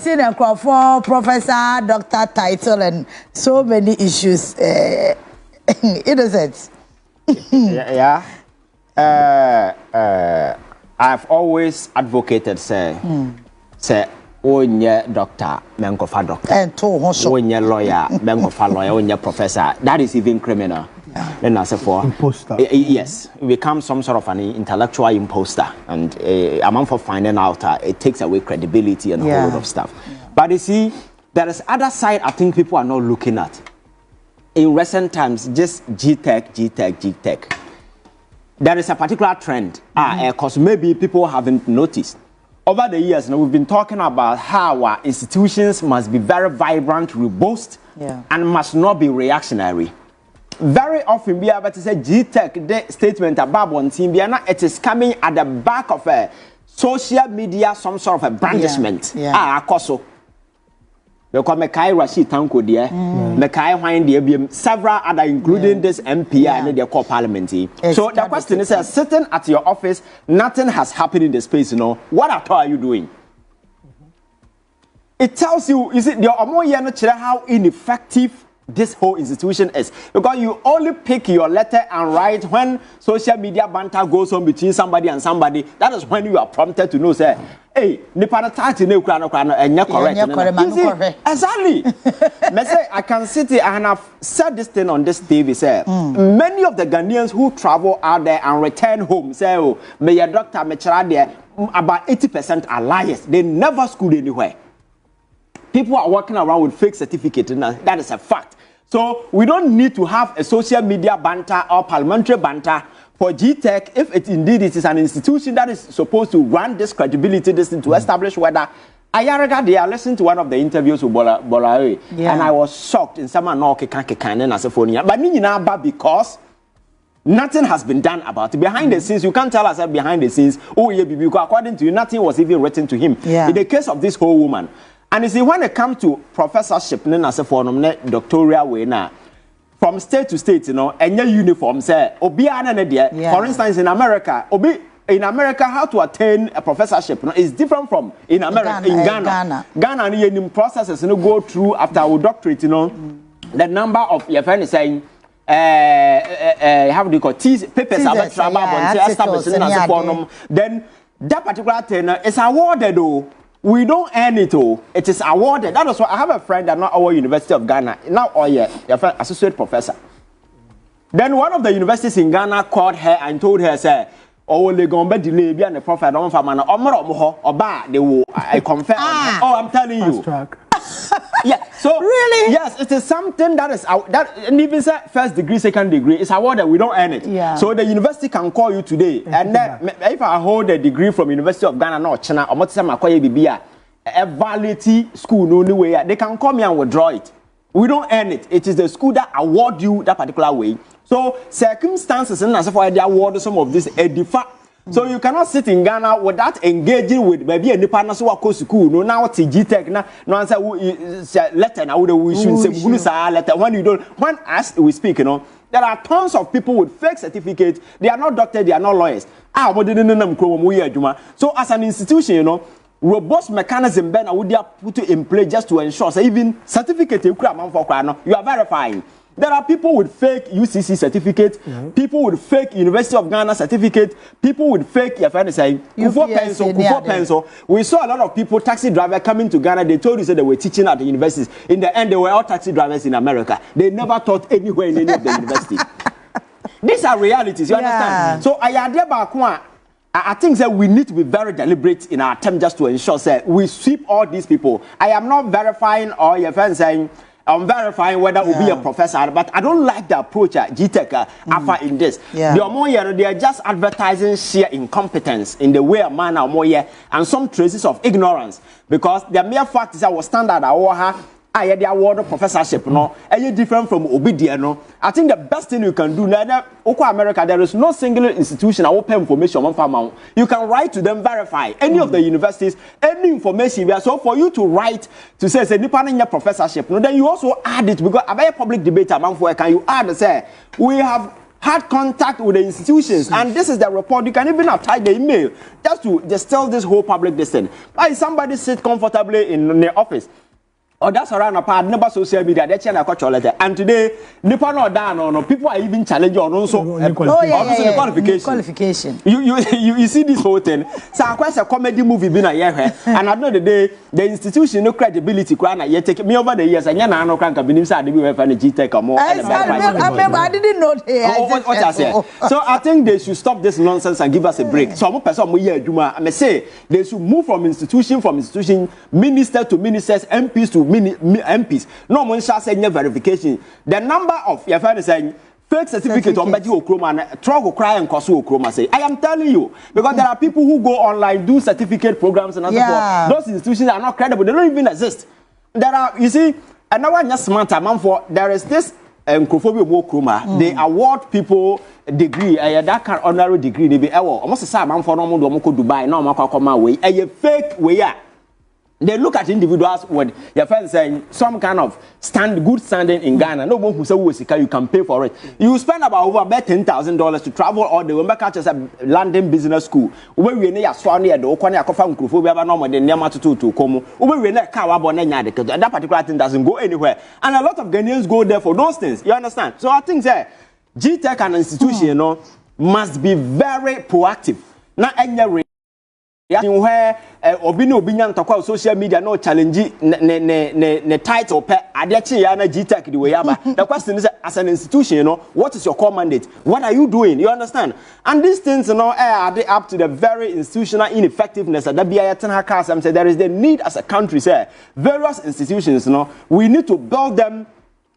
Senior for professor, doctor title, and so many issues. Innocent. Yeah. I've always advocated, say, onye doctor, menkofa doctor. And onye lawyer, menkofa lawyer, onye professor. That is even criminal. Then I say for imposter. Yes, we become some sort of an intellectual imposter, and amount for finding out it takes away credibility and a whole lot of stuff. But you see, there is other side I think people are not looking at. In recent times, just GTEC. There is a particular trend, because maybe people haven't noticed. Over the years, we've been talking about how our institutions must be very vibrant, robust, and must not be reactionary. Very often, be able to say GTEC statement about one team, it is coming at the back of a social media, some sort of a brandishment. Because Kyei Rashid Tanko there, Kyei Hwine there, several other, including this MP and their core parliament. So the question is, sitting at your office, nothing has happened in the space, what at all are you doing? It tells you, is it the how ineffective this whole institution is, because you only pick your letter and write when social media banter goes on between somebody and somebody. That is when you are prompted to know, say, hey, exactly. I can sit here and I've said this thing on this TV. Say, many of the Ghanaians who travel out there and return home say, oh, may your doctor, me there, about 80% are liars. They never schooled anywhere. People are walking around with fake certificates, and that is a fact. So we don't need to have a social media banter or parliamentary banter for GTEC if it indeed is an institution that is supposed to run this credibility, this thing to establish whether. I listened to one of the interviews with Bola, and I was shocked in some but because nothing has been done about it. Behind the scenes, you can't tell us that behind the scenes, oh yeah, according to you, nothing was even written to him. In the case of this whole woman. And you see, when it comes to professorship, doctoral way now, from state to state, and your uniform say, for instance, in America, how to attain a professorship is different from in America, in Ghana. Ghana, in processes, go through after our doctorate, the number of your friends saying, how do you call papers then that particular thing is awarded though. We don't earn it all. It is awarded. That is why I have a friend at our University of Ghana. Now, associate professor. Then one of the universities in Ghana called her and told her, say, oh, they going to be delayed and the prophet don't for man. They will. I confess. Oh, I'm telling you. Yeah. So really, yes, it is something that is that, and even say first degree, second degree, it's awarded. We don't earn it. So the university can call you today, and then if I hold a degree from University of Ghana, no China, or what some a validity school, no way, they can call me and withdraw it. We don't earn it. It is the school that award you that particular way. So circumstances and as if they award some of this edifa. So you cannot sit in Ghana without engaging with maybe a Nipana so go school. No now it's GTEC no answer letter now we should say letter when you don't when as we speak, there are tons of people with fake certificates. They are not doctors, they are not lawyers. So as an institution, robust mechanism then would put in place just to ensure so even certificate you are verifying. There are people with fake UCC certificate, people with fake University of Ghana certificate, people with fake pencil. We saw a lot of people, taxi drivers coming to Ghana. They told you that they were teaching at the universities. In the end, they were all taxi drivers in America. They never taught anywhere in any of the universities. These are realities, you understand? So I think that we need to be very deliberate in our attempt just to ensure that we sweep all these people. I am not verifying or your friend saying I'm verifying whether it will be a professor, but I don't like the approach at GTEC in this. They are just advertising sheer incompetence in the way a man or more and some traces of ignorance, because the mere fact is that was standard I the award professorship any different from Obidia I think the best thing you can do now America, there is no single institution that will pay information on farm. You can write to them, verify any of the universities, any information. So for you to write to say nipa professorship, then you also add it, because about a public debate among for can you add say we have had contact with the institutions, and this is the report. You can even attach the email just to distill this whole public distance. Why somebody sit comfortably in the office? Or that's around a part, never social media, that's a letter. And today, Nippon or down, no, people are even challenging on also qualification. You see this whole thing. So I quite a comedy movie been a year, and at the day, the institution no credibility, yet take me over the years, and I know can't be inside the GTEC or more. I didn't know what I said. So I think they should stop this nonsense and give us a break. So I'm a person I may say they should move from institution, minister to ministers, MPs to MPs. No one shall say verification. The number of your friend is saying fake certificate on Betty Okroma and Trogo cry and Kosu Okroma say, I am telling you, because there are people who go online, do certificate programs and other those institutions are not credible, they don't even exist. There are, you see, and now I'm just smart amount for there is this Nkrofobia Okroma, they award people degree, that kind of honorary degree, they be almost a salmon for no more Dubai, no more way, a fake way. They look at individuals with your friends saying some kind of good standing in Ghana. No one who says you can pay for it. You spend about $10,000 to travel all the way back to London Business School. Where we near Swansea, the Okwania Kofam Krufobia, no more than Yamato to come. Where we near Kawabonena, because that particular thing doesn't go anywhere. And a lot of Ghanaians go there for those things. You understand? So I think that GTEC and institution, you know, must be very proactive. Not any where Obino Binyan talk social media no challenge ne title pe adechi ya na GTEC the way aba. The question is, as an institution, you know, what is your core mandate? What are you doing? You understand? And these things, you know, are they up to the very institutional ineffectiveness that say there is the need as a country, say various institutions, you know, we need to build them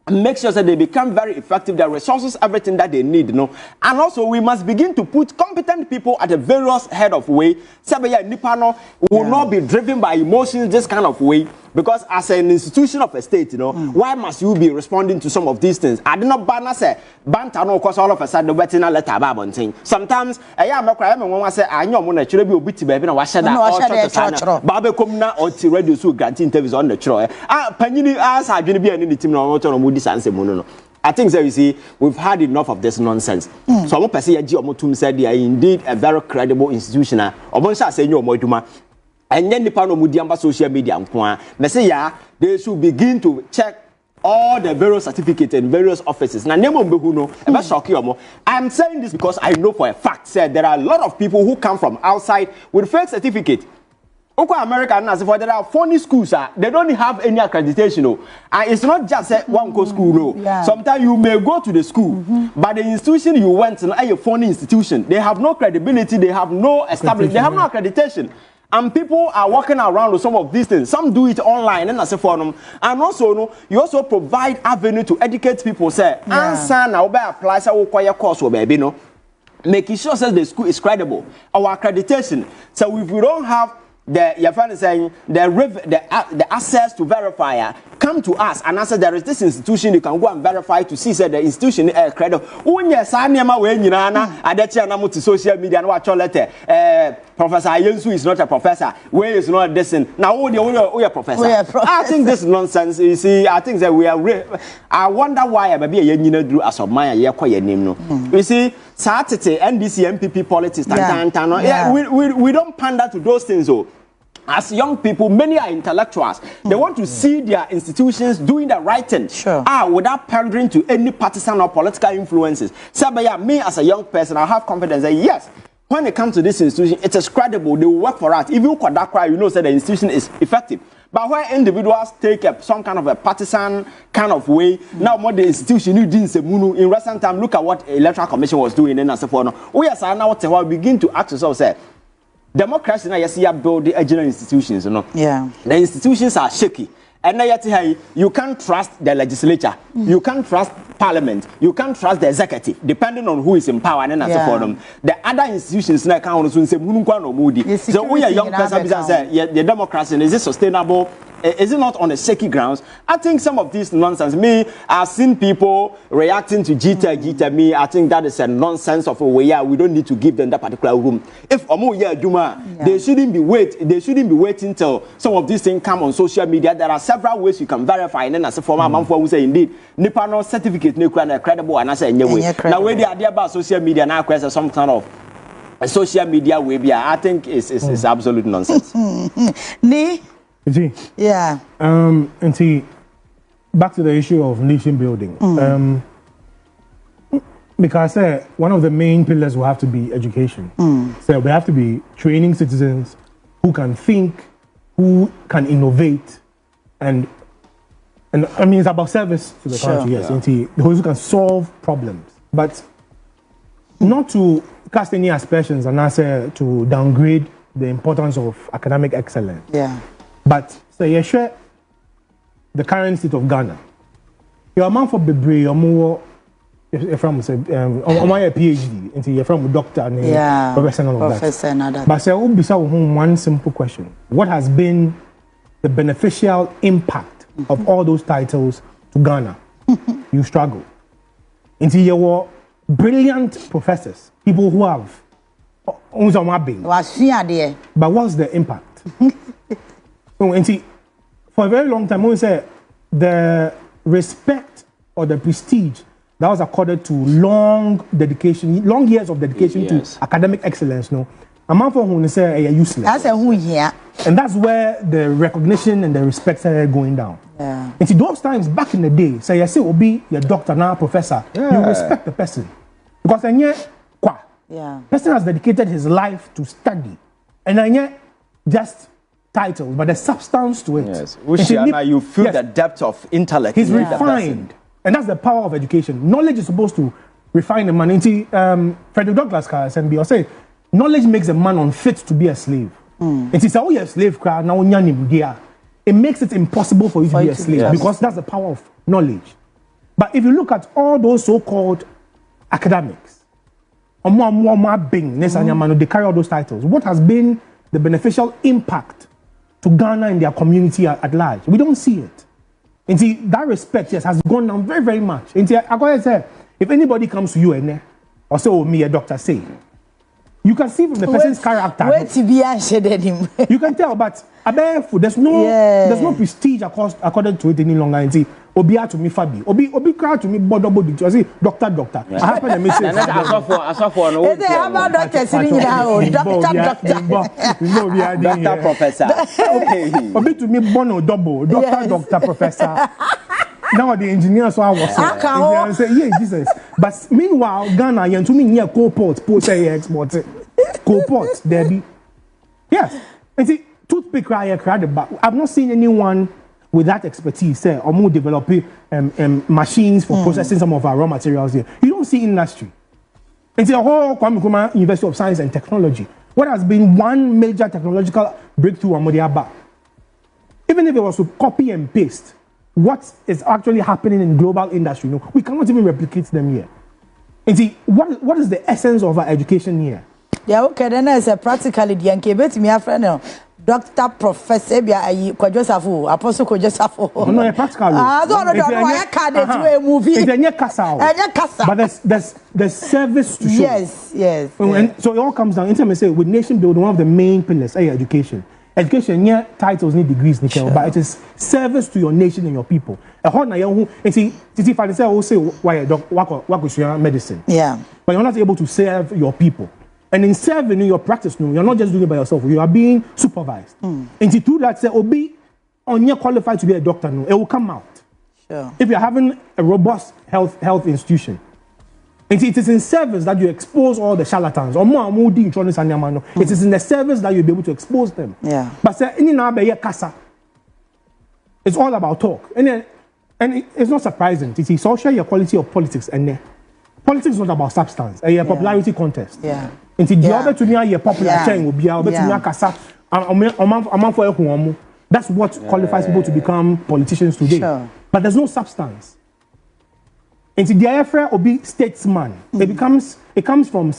and make sure that they become very effective, their resources, everything that they need, you know. And also, we must begin to put competent people at the various head of way. Sabaya Nipano will not be driven by emotions this kind of way. Because as an institution of a state, you know, why must you be responding to some of these things? I did not ban say banter no cause all of a sudden the wetin letter about thing. Sometimes I cry when one say I know mo na chere bi obiti baby na wa shada or babe come na or ti radio so grant interviews on the chro. Panyini as adwene bi ani the team na mo mo disanse mo no. I think that you see, we've had enough of this nonsense. So I'm person yaji omotum said they are indeed a very credible institution. Obon sha say nyo omoduma. And then the panel mudiamba social media they should begin to check all the various certificates and various offices. Now, I'm saying this because I know for a fact that there are a lot of people who come from outside with fake certificate. American there are phony schools, they don't have any accreditation. And it's not just one go school. Sometimes you may go to the school, but the institution you went to a phony institution. They have no credibility, they have no establishment, they have no accreditation. And people are walking around with some of these things. Some do it online and as a forum. And also, you also provide avenue to educate people. Say, answer now, apply a course or baby, no. Making sure that the school is credible. Our accreditation. So if we don't have your friend is saying the access to verify, come to us and answer there is this institution you can go and verify to see that the institution is credible. Unya sanema we nyina adechi anamu to social media and watch letter. Professor Yensu is not a professor. Where is not this? Now we are professor. I think this nonsense. You see, I think that we are. I wonder why maybe a yenina drew as of my year kwa name no. You see, Saturday NDC MPP politics. We don't pander to those things. So, as young people, many are intellectuals. They want to see their institutions doing the right thing. Without pandering to any partisan or political influences. So, me as a young person, I have confidence that yes, when it comes to this institution, it is credible. They will work for us. If you could that cry, you know that the institution is effective. But where individuals take some kind of a partisan kind of way, now more the institution you didn't say munu in recent time. Look at what Electoral Commission was doing and so forth. We are now begin to ask ourselves, say, democracy now yes, build the regional institutions, you know. The institutions are shaky. And now you can't trust the legislature, you can't trust parliament, you can't trust the executive, depending on who is in power and so for them. The other institutions now can't say moody. So we are young person say the democracy is it sustainable Is it not on a shaky grounds? I think some of this nonsense. Me, I've seen people reacting to GTEC. Me, I think that is a nonsense of a way. Yeah, we don't need to give them that particular room. If they shouldn't be waiting till some of these things come on social media. There are several ways you can verify. And then as a former man for who say indeed, Nipa no certificate, no credible, and I say anyway. Now when the idea about social media now question some kind of a social media way, I think is absolute nonsense. Yeah. And see, back to the issue of nation building. Because one of the main pillars will have to be education. So we have to be training citizens who can think, who can innovate, and I mean it's about service to the country. Yes, those who can solve problems, but not to cast any aspersions and not to downgrade the importance of academic excellence. Yeah. But so you share the current state of Ghana. Your man for Bebre, your more from say my PhD, into you're from doctor and professor and all of that. But say one simple question: what has been the beneficial impact of all those titles to Ghana? You struggle. Into your brilliant professors, people who have but what's the impact? And see, for a very long time, we say the respect or the prestige that was accorded to long years of dedication to academic excellence. No, a man for whom say useless. That's a who here, and that's where the recognition and the respect started going down. Yeah. And see, those times back in the day, say you say will be your doctor now, professor. You respect the person because then person has dedicated his life to study, and then just title, but the substance to it. Yes, you feel the depth of intellect. He's refined, and that's the power of education. Knowledge is supposed to refine a man. Frederick Douglass can say, knowledge makes a man unfit to be a slave. And he said, "Oh, you're a slave crowd now." It makes it impossible for you to be a slave because that's the power of knowledge. But if you look at all those so-called academics, they carry all those titles. What has been the beneficial impact to Ghana and their community at large? We don't see it. And see, that respect, has gone down very, very much. And see, I gotta say, if anybody comes to you and or say, "Oh, me a doctor," say, you can see from the person's character. Wait to be him. You can tell, but there's no prestige according to it any longer. And see, Obia to me Fabi, Obi crowd to me Bodo. I say, doctor. I happen to miss it. I saw for no. They have a doctor sitting here. Doctor Professor. Okay. Obi to me Bono double. Doctor Professor. Now the engineers are was say, "Yeah, Jesus." But meanwhile, Ghana, you to me near co-port, export co-port, Debbie. Yes, and see, toothpick but I've not seen anyone with that expertise say or more developing machines for processing some of our raw materials here. You don't see industry. And see, a whole Kwame Nkrumah University of Science and Technology. What has been one major technological breakthrough on Modiaba? Even if it was to copy and paste what is actually happening in global industry, we cannot even replicate them here. And see, what is the essence of our education here? Yeah, okay, then as a practically the NKB to me, a friend, Dr. Professor, Apostle Kojosafu. No, practical. I don't know. I can't do a movie. But there's service to show. Yes. And so it all comes down. In say with nation building, one of the main pillars, education. Education, titles need degrees, but it is service to your nation and your people. And see, if I say, why medicine? Yeah. But you're not able to serve your people. And in serving in your practice, you're not just doing it by yourself. You are being supervised. And to do that, say, be on your qualified to be a doctor. It will come out. Sure. If you're having a robust health institution, it is in service that you expose all the charlatans. It is in the service that you'll be able to expose them. Yeah. But say, it's all about talk. And it's not surprising. It is social equality of politics. And politics is not about substance. A popularity contest. Yeah. And the other to me, popular chain will be that's what qualifies people to become politicians today. Sure. But there's no substance. And the IFRA will be statesman. It comes from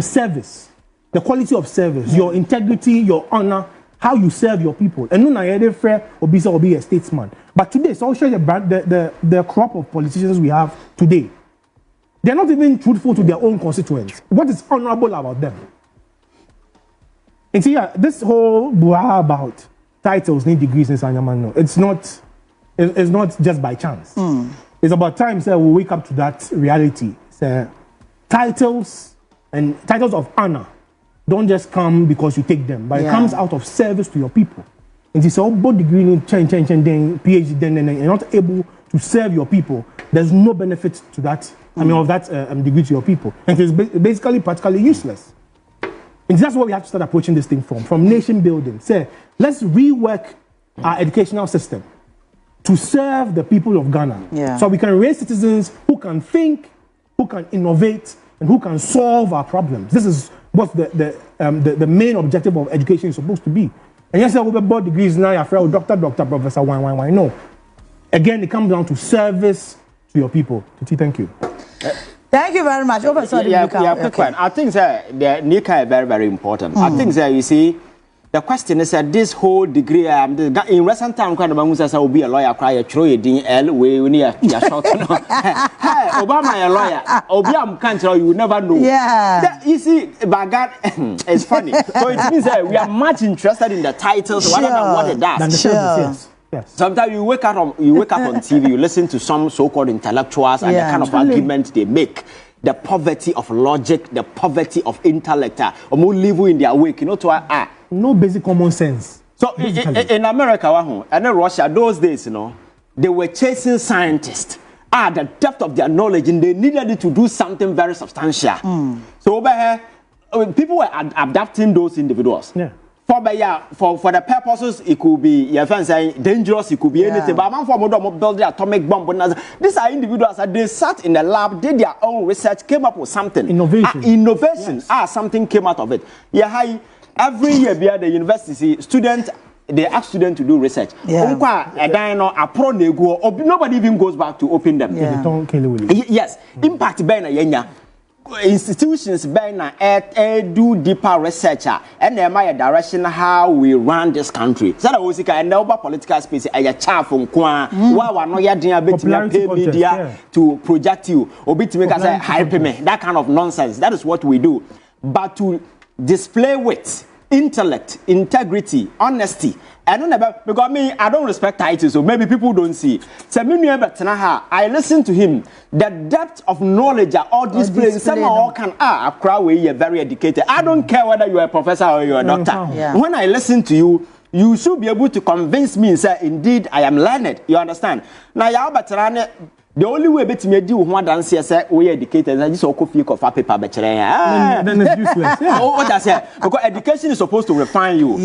service, the quality of service, your integrity, your honor, how you serve your people. And no, I fair or be a statesman. But today, so I'll show you the crop of politicians we have today. They're not even truthful to their own constituents. What is honorable about them? And see, this whole brouhaha about titles, need degrees in Sanyamano, it's not just by chance. It's about time we wake up to that reality. So, titles and titles of honor don't just come because you take them, but it comes out of service to your people. And it's all both degree in change, then PhD, then you're not able to serve your people. There's no benefit to that. Of that degree to your people, and it's basically practically useless. And that's what we have to start approaching this thing from nation building. Say, let's rework our educational system to serve the people of Ghana, so we can raise citizens who can think, who can innovate, and who can solve our problems. This is what the main objective of education is supposed to be. And yes, we have both degrees now. You're a doctor, professor, why? No. Again, it comes down to service to your people. Titi, thank you. Thank you very much. I think the Nika is very, very important. I think you see, the question is that this whole degree, in recent time, kind of will be a lawyer, cry, throw a DL, we need a short. Hey, Obama, a lawyer, Obama can't tell you, never know. You see, by God, it's funny. So it means that we are much interested in the titles rather than what it does. Yes. Sometimes you wake up on TV, you listen to some so-called intellectuals and the kind of argument they make. The poverty of logic, the poverty of intellect, or more living in their wake, no basic common sense. So in America, and in Russia, those days, they were chasing scientists. The depth of their knowledge, and they needed to do something very substantial. So over here, people were adapting those individuals. For the purposes, it could be dangerous, it could be anything. But man, for build the atomic bomb. These are individuals that they sat in the lab, did their own research, came up with something. Innovation. Something came out of it. Every year, via the university, they ask students to do research. Nobody even goes back to open them. Yes, impact yenya. Institutions do deeper research and my direction how we run this country. So that was and over political space a chaff on media to project you or bit to make us hype me. That kind of nonsense. That is what we do. But to display wit, intellect, integrity, honesty. I don't know because I don't respect titles, so maybe people don't see. I listen to him. The depth of knowledge are all displayed. Somehow can a crowd where you're very educated. I don't care whether you're a professor or you're a doctor. When I listen to you, you should be able to convince me and say, indeed, I am learned. You understand? Now, the only way bet me do one dance say we educated and just coffee of paper then it's useless. What I say because education is supposed to refine you.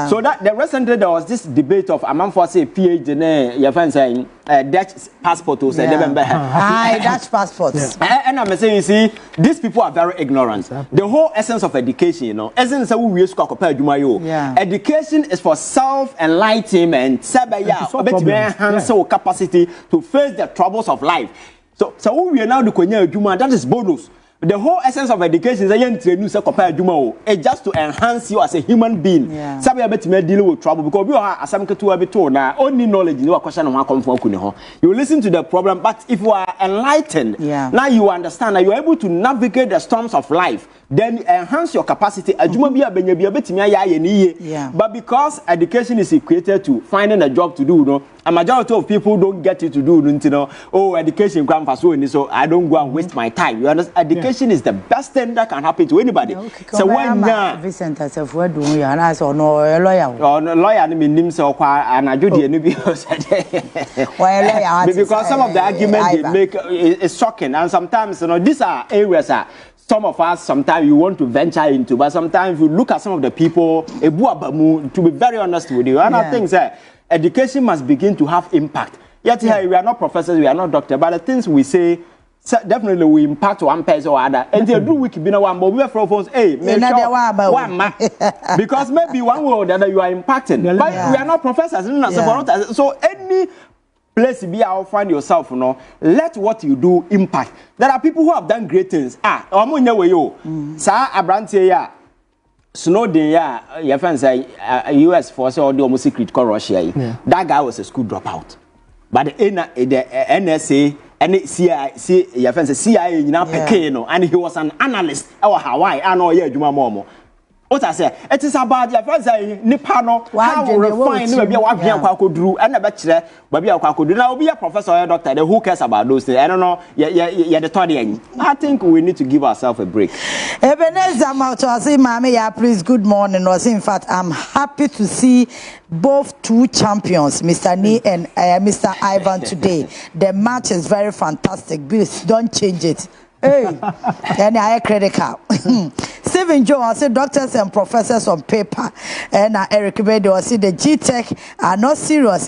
So that the recently there was this debate of among for say PhD your friend saying Dutch passport to say Dutch passports. And I'm saying you see these people are very ignorant. The whole essence of education, essence we use to compare education is for self-enlightenment, enhance our capacity to face the troubles of life. So we are now the Konya Juma, that is bonus. The whole essence of education is just to enhance you as a human being. Some may deal with trouble because we are some now only knowledge you know question on come from. You listen to the problem, but if you are enlightened, now you understand that you are able to navigate the storms of life. Then enhance your capacity. But because education is equated to finding a job to do, a majority of people don't get it to do. Oh, education so I don't go and waste my time. You understand? Education is the best thing that can happen to anybody. So when Vincent as a word, you are nice or no a lawyer. Or no lawyer, I mean, and I do the because some of the arguments they make is shocking, and sometimes these are areas some of us sometimes you want to venture into, but sometimes you look at some of the people, to be very honest with you, and I think that education must begin to have impact. Yet here we are not professors, we are not doctors, but the things we say definitely we impact one person or other. And they do wiki bina one, but we are from phones. Hey, because maybe one way or the other you are impacting. But we are not professors, so any place be out find yourself, let what you do impact. There are people who have done great things. Snowden, yeah, your friends say US force all the secret call Russia. Yeah. That guy was a school dropout. But the NSA and CIA, your friends say CIA, you know, and he was an analyst. Our Hawaii, I know, yeah, Juma Momo. What I say, it is about your friends say Nipano, how refine maybe what we do, and a bachelor, maybe I could do. Now be a professor or a doctor. Who cares about those things? I don't know. Yeah, the Todian. I think we need to give ourselves a break. Ebenezer Mautoasi, Mami, yeah, please, good morning. In fact, I'm happy to see both two champions, Mr. Nee and Mr. Ivan, today. The match is very fantastic. Please don't change it. Hey, and I credit card. Stephen Jones said doctors and professors on paper, and Eric Bedo said the GTEC are not serious